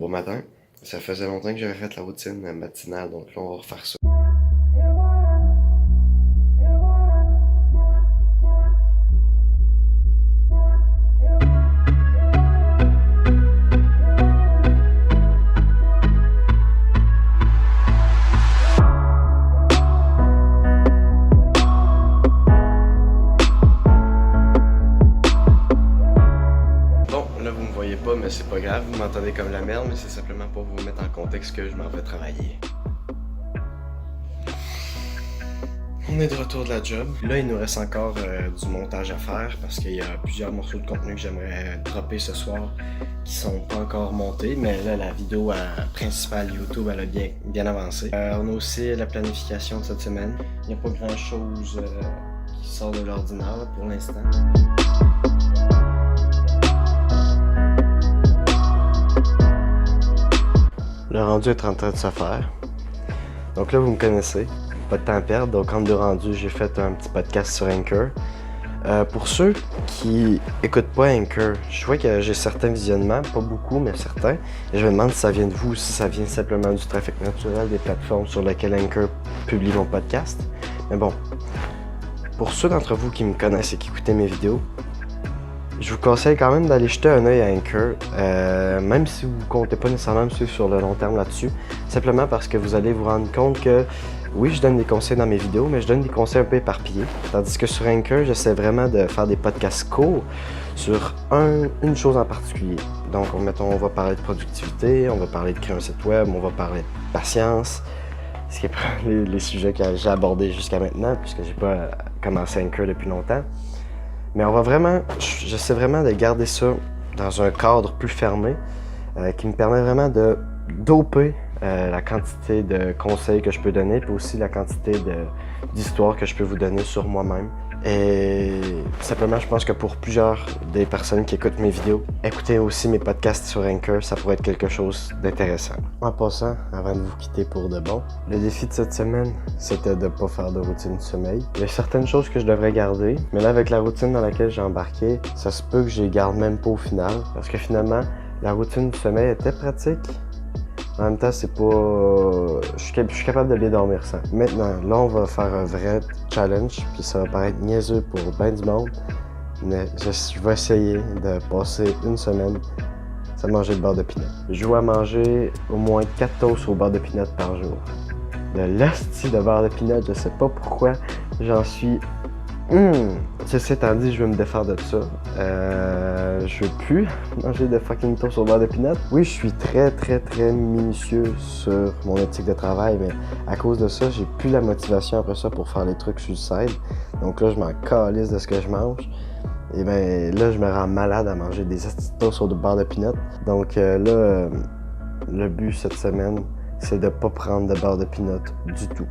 Bon matin, ça faisait longtemps que j'avais fait la routine matinale, donc là on va refaire ça. Bon, là vous me voyez pas, mais c'est pas grave, vous m'entendez comme la merde, mais c'est simplement pour vous mettre en contexte que je m'en vais travailler. On est de retour de la job. Là, il nous reste encore du montage à faire parce qu'il y a plusieurs morceaux de contenu que j'aimerais dropper ce soir qui sont pas encore montés, mais là, la vidéo principale YouTube, elle a bien avancé. On a aussi la planification de cette semaine. Il n'y a pas grand chose qui sort de l'ordinaire pour l'instant. Le rendu est en train de se faire. Donc là, vous me connaissez. Pas de temps à perdre, donc entre deux rendus, j'ai fait un petit podcast sur Anchor. Pour ceux qui écoutent pas Anchor, je vois que j'ai certains visionnements, pas beaucoup, mais certains. Et je me demande si ça vient de vous ou si ça vient simplement du trafic naturel des plateformes sur lesquelles Anchor publie mon podcast. Mais bon, pour ceux d'entre vous qui me connaissent et qui écoutez mes vidéos, je vous conseille quand même d'aller jeter un œil à Anchor, même si vous ne comptez pas nécessairement me suivre sur le long terme là-dessus, simplement parce que vous allez vous rendre compte que oui, je donne des conseils dans mes vidéos, mais je donne des conseils un peu éparpillés. Tandis que sur Anchor, j'essaie vraiment de faire des podcasts courts sur une chose en particulier. Donc, mettons, on va parler de productivité, on va parler de créer un site web, on va parler de patience, ce qui est les sujets que j'ai abordés jusqu'à maintenant, puisque j'ai pas commencé Anchor depuis longtemps. Mais j'essaie vraiment de garder ça dans un cadre plus fermé, qui me permet vraiment de doper la quantité de conseils que je peux donner, puis aussi la quantité d'histoires que je peux vous donner sur moi-même. Et simplement, je pense que pour plusieurs des personnes qui écoutent mes vidéos, écoutez aussi mes podcasts sur Anchor, ça pourrait être quelque chose d'intéressant. En passant, avant de vous quitter pour de bon, le défi de cette semaine, c'était de ne pas faire de routine de sommeil. Il y a certaines choses que je devrais garder, mais là, avec la routine dans laquelle j'ai embarqué, ça se peut que je les garde même pas au final, parce que finalement, la routine du sommeil était pratique. En même temps, c'est pas... Je suis capable de bien dormir sans. Maintenant, là, on va faire un vrai challenge, puis ça va paraître niaiseux pour ben du monde, mais je vais essayer de passer une semaine sans manger de beurre de pinot. Je vais manger au moins 4 toasts au beurre de pinot par jour. De l'hostie de beurre de pinot, je sais pas pourquoi j'en suis... Ceci étant dit, je vais me défaire de ça. Je veux plus manger de fucking toast au beurre de pinot. Oui, je suis très minutieux sur mon éthique de travail, mais à cause de ça, j'ai plus la motivation après ça pour faire les trucs sur le side. Donc là, je m'en calisse de ce que je mange. Et ben là, je me rends malade à manger des toasts au beurre de pinot. Donc là, le but cette semaine, c'est de pas prendre de beurre de pinot du tout.